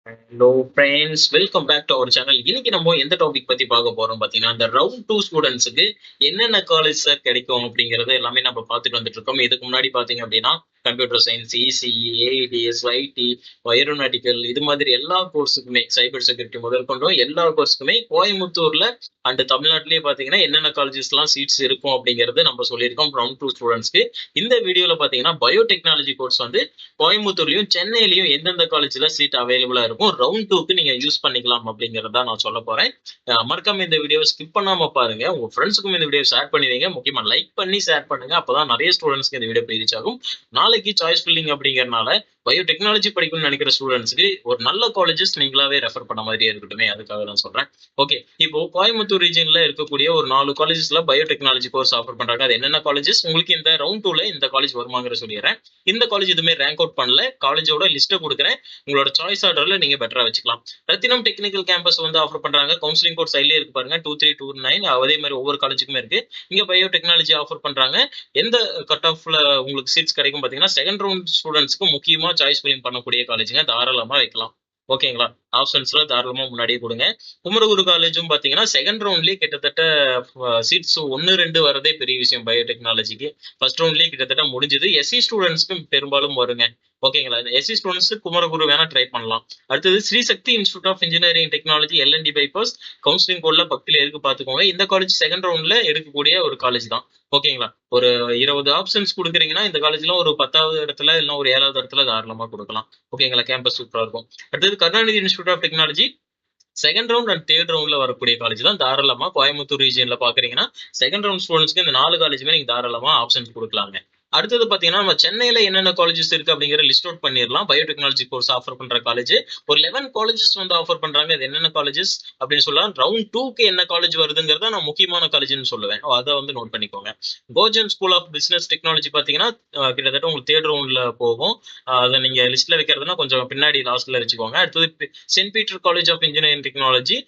Hello friends, welcome back to our channel. இன்னைக்கு நம்ம எந்த டாபிக் பத்தி பார்க்க போறோம் பார்த்தீங்கன்னா, இந்த ரவுண்ட் டூ ஸ்டூடெண்ட்ஸுக்கு என்னென்ன காலேஜ் சார் கிடைக்கும் அப்படிங்கறது எல்லாமே நம்ம பார்த்துட்டு வந்துட்டு இருக்கோம். இதுக்கு முன்னாடி பார்த்தீங்க அப்படின்னா computer science, ECE, AIDS, IT, aeronautical இது மாதிரி எல்லா கோர்ஸுக்குமே சைபர் செக்யூரிட்டி முதல் கொண்டும் எல்லா கோர்ஸுக்குமே கோயம்புத்தூர்ல அண்ட் தமிழ்நாட்டிலேயே பார்த்தீங்கன்னா என்னென்ன காலேஜஸ்லாம் சீட்ஸ் இருக்கும் அப்படிங்கறது நம்ம சொல்லியிருக்கோம் ரவுண்ட் டூ ஸ்டூடெண்ட்ஸ்க்கு. இந்த வீடியோல பார்த்தீங்கன்னா பயோடெக்னாலஜி கோர்ஸ் வந்து கோயம்புத்தூர்லயும் சென்னையிலயும் எந்தெந்த காலேஜ்ல சீட் அவைலபிளா இருக்கும் ரவுண்ட் டூக்கு நீங்க யூஸ் பண்ணிக்கலாம் அப்படிங்கறத நான் சொல்ல போறேன். மறக்காம இந்த வீடியோ ஸ்கிப் பண்ணாம பாருங்க. உங்க ஃப்ரெண்ட்ஸுக்கும் இந்த வீடியோ ஷேர் பண்ணி வைங்க. முக்கியமா லைக் பண்ணி ஷேர் பண்ணுங்க. அப்பதான் நிறைய ஸ்டூடெண்ட்ஸ்க்கு இந்த வீடியோ போய் ரீச் ஆகும். நாளைக்கு சாய்ஸ் ஃபில்லிங் அப்படிங்கறனால பயோடெக்னாலஜி படிக்கணும்னு நினைக்கிற ஸ்டூடெண்ட்ஸ்க்கு ஒரு நல்ல காலேஜஸ் நீங்களாவே ரெஃபர் பண்ண மாதிரியே இருக்கட்டுமே, அதுக்காக நான் சொல்றேன். ஓகே, இப்போ கோயம்புத்தூர் ரீஜன்ல இருக்கக்கூடிய ஒரு 4 காலேஜஸ்ல பயோடெக்னாலஜி கோர்ஸ் ஆஃபர் பண்றாங்க. அது என்னென்ன காலேஜஸ் உங்களுக்கு இந்த ரவுண்ட் டூல இந்த காலேஜ் வருமாங்கிற சொல்லிடுறேன். இந்த காலேஜ் எதுவுமே ரேங்க் அவுட் பண்ணல. காலேஜோட லிஸ்ட்டை கொடுக்குறேன். உங்களோட சாய்ஸ் ஆர்டர்ல நீங்க பெட்டரா வச்சுக்கலாம். ரத்தினம் டெக்னிக்கல் கேம்பஸ் வந்து ஆஃபர் பண்றாங்க. கவுன்சிலிங் கோட் சைட்லயே இருக்கு பாருங்க, 2329. அதே மாதிரி ஒவ்வொரு காலேஜுக்குமே இருக்கு. இங்க பயோ டெக்னாலஜி ஆஃபர் பண்றாங்க. எந்த கட் ஆஃப்ல உங்களுக்கு சீட்ஸ் கிடைக்கும் பாத்தீங்கன்னா செகண்ட் ரவுண்ட் ஸ்டூடெண்ட்ஸ்க்கு முக்கியமா சாய்ஸ் ஃபில்லிங் பண்ணக்கூடிய காலேஜுங்க, தாராளமா வைக்கலாம். ஓகேங்களா? ஆப்ஷன்ஸ்ல தாராளமா முன்னாடியே கொடுங்க. குமரகுரு காலேஜும் பாத்தீங்கன்னா செகண்ட் ரவுண்ட்லயே கிட்டத்தட்ட சீட்ஸ் 1 2 வரதே பெரிய விஷயம் பயோடெக்னாலஜிக்கு. ஃபர்ஸ்ட் ரவுண்ட்லயே கிட்டத்தட்ட முடிஞ்சது. எஸ்சி ஸ்டூடெண்ட்ஸ்க்கும் பெரும்பாலும் வருங்க. ஓகேங்களா? எஸ்சி ஸ்டூடெண்ட்ஸ் குமரகுரு வேணா ட்ரை பண்ணலாம். அடுத்தது Sri Sakthi institute of engineering technology L and T bypass. Counselling கோட்ல பக்கத்துல இருக்கு பாத்துக்கோங்க. இந்த காலேஜ் செகண்ட் ரவுண்ட்ல எடுக்கக்கூடிய ஒரு காலேஜ் தான். ஓகேங்களா? ஒரு 20 ஆப்ஷன்ஸ் கொடுக்குறீங்கன்னா இந்த காலேஜ்ல ஒரு 10வது இடத்துல இல்ல ஒரு 7வது இடத்துல தாராளமா கொடுக்கலாம். ஓகேங்களா? கேம்பஸ் சூப்பரா இருக்கும். அடுத்தது Karunanidhi institute of technology second round and third ரவுண்ட்ல வரக்கூடிய காலேஜ் தான். தாராளமா கோயம்புத்தூர் ரீஜியன்ல பாக்குறீங்கன்னா செகண்ட் ரவுண்ட் ஸ்டூடெண்ட்ஸ்க்கு இந்த 4 காலேஜுமே நீங்க தாராளமா ஆப்ஷன்ஸ் கொடுக்கலாங்க. அடுத்தது பாத்தீங்கன்னா நம்ம சென்னையில என்னென்ன காலேஜஸ் இருக்கு அப்படிங்கிற லிஸ்ட் அவுட் பண்ணிடலாம். பயோடெக்னாலஜி கோர்ஸ் ஆஃபர் பண்ற காலேஜ் ஒரு 11 காலேஜஸ் வந்து ஆஃபர் பண்றாங்க. அது என்னென்ன காலேஜஸ் அப்படின்னு சொல்லலாம். ரவுண்ட் டூக்கு என்ன காலேஜ் வருதுங்கிறத நான் முக்கியமான காலேஜ்னு சொல்லுவேன். அதை வந்து நோட் பண்ணிக்கோங்க. கோஜன் ஸ்கூல் ஆஃப் பிசினஸ் டெக்னாலஜி பாத்தீங்கன்னா கிட்டத்தட்ட உங்களுக்கு தேர்ட் ரவுண்ட்ல போகும். அதை நீங்க லிஸ்ட்ல வைக்கிறதுனா கொஞ்சம் பின்னாடி லாஸ்ட்ல வச்சுக்கோங்க. அடுத்தது saint Peter college of engineering technology.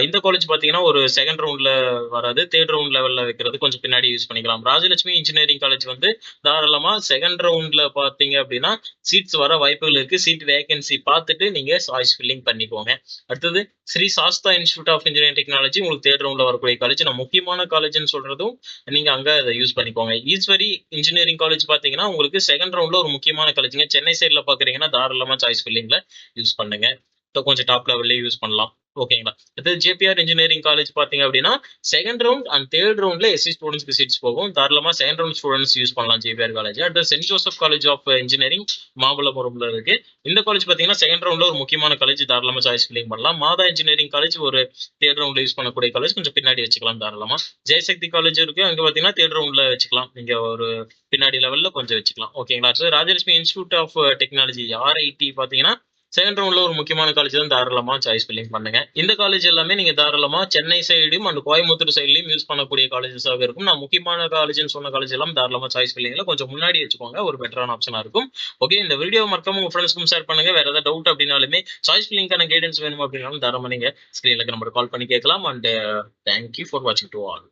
இந்த காலேஜ் பாத்தீங்கன்னா ஒரு செகண்ட் ரவுண்ட்ல வராது, தேர்ட் ரவுண்ட் லெவல்ல வைக்கிறது கொஞ்சம் பின்னாடி யூஸ் பண்ணிக்கலாம். ராஜலட்சுமி இன்ஜினியரிங் காலேஜ் வந்து தாராளமா செகண்ட் ரவுண்ட்ல பாத்தீங்க அப்படின்னா சீட்ஸ் வர வாய்ப்புகள் இருக்கு. சீட் வேகன்சி பார்த்துட்டு நீங்க சாய்ஸ் ஃபில்லிங் பண்ணிக்கோங்க. அடுத்தது Sri Sastha institute of engineering technology உங்களுக்கு தேர்ட் ரவுண்ட்ல வரக்கூடிய காலேஜ். நான் முக்கியமான காலேஜ்னு சொல்றதும் நீங்க அங்க அதை யூஸ் பண்ணிக்கோங்க. ஈஸ்வரி இன்ஜினியரிங் காலேஜ் பாத்தீங்கன்னா உங்களுக்கு செகண்ட் ரவுண்ட்ல ஒரு முக்கியமான காலேஜ்ங்க. சென்னை சைட்ல பாக்குறீங்கன்னா தாராளமா சாய்ஸ் ஃபில்லிங்ல யூஸ் பண்ணுங்க. கொஞ்சம் டாப் லெவல்ல யூஸ் பண்ணலாம். ஓகேங்களா? அடுத்து ஜேபிஆர் இன்ஜினியரிங் காலேஜ் பாத்தீங்க அப்படின்னா செகண்ட் ரவுண்ட் அண்ட் தேர்ட் ரவுண்ட்ல எஸ்சி ஸ்டூடெண்ட்ஸ்க்கு சீட்ஸ் போகும். தாராளமா செகண்ட் ரவுண்ட் ஸ்டூடெண்ட்ஸ் யூஸ் பண்ணலாம் ஜேபிஆர் காலேஜ். அடுத்து saint Joseph college of engineering மாமல்லபுரம்ல இருக்கு. இந்த காலேஜ் பாத்தீங்கன்னா செகண்ட் ரவுண்ட்ல ஒரு முக்கியமான காலேஜ், தாராளமா சாய்ஸ் ஃபில்லிங் பண்ணலாம். மாதா இன்ஜினியரிங் காலேஜ் ஒரு தேர்ட் ரவுண்ட்ல யூஸ் பண்ணக்கூடிய காலேஜ், கொஞ்சம் பின்னாடி வச்சுக்கலாம் தாராளமா. ஜெயசக்தி காலேஜ் இருக்கு, அங்க பாத்தீங்கன்னா தேர்ட் ரவுண்ட்ல வச்சுக்கலாம். நீங்க ஒரு பின்னாடி லெவல்ல கொஞ்சம் வச்சுக்கலாம். ஓகேங்களா? அடுத்து Rajalakshmi institute of technology RIT பாத்தீங்கன்னா செகண்ட் ரவுண்ட்ல ஒரு முக்கியமான காலேஜ் தான், தாராளமா சாய்ஸ் ஃபில்லிங் பண்ணுங்க. இந்த காலேஜ் எல்லாமே நீங்க தாராளமா சென்னை சைடும் அண்ட் கோயம்புத்தூர் சைட்லயும் யூஸ் பண்ணக்கூடிய காலேஜஸாக இருக்கும். நான் முக்கியமான காலேஜ்னு சொன்ன காலேஜ் எல்லாம் தாராளமா சாய்ஸ் ஃபில்லிங்ல கொஞ்சம் முன்னாடி வச்சுக்கோங்க, ஒரு பெட்டரான ஆப்ஷனா இருக்கும். ஓகே, இந்த வீடியோ மறக்காம உங்க ஃப்ரெண்ட்ஸ்க்கும் ஷேர் பண்ணுங்க. வேற ஏதாவது டவுட் அப்படின்னாலுமே சாய்ஸ் ஃபில்லிங்கான கைடன்ஸ் வேணும் அப்படின்னாலும் தாராளமா நீங்க ஸ்கிரீன்ல நம்பர் கால் பண்ணி கேட்கலாம். அண்ட் தேங்க்யூ ஃபார் வாட்சிங் டு ஆல்.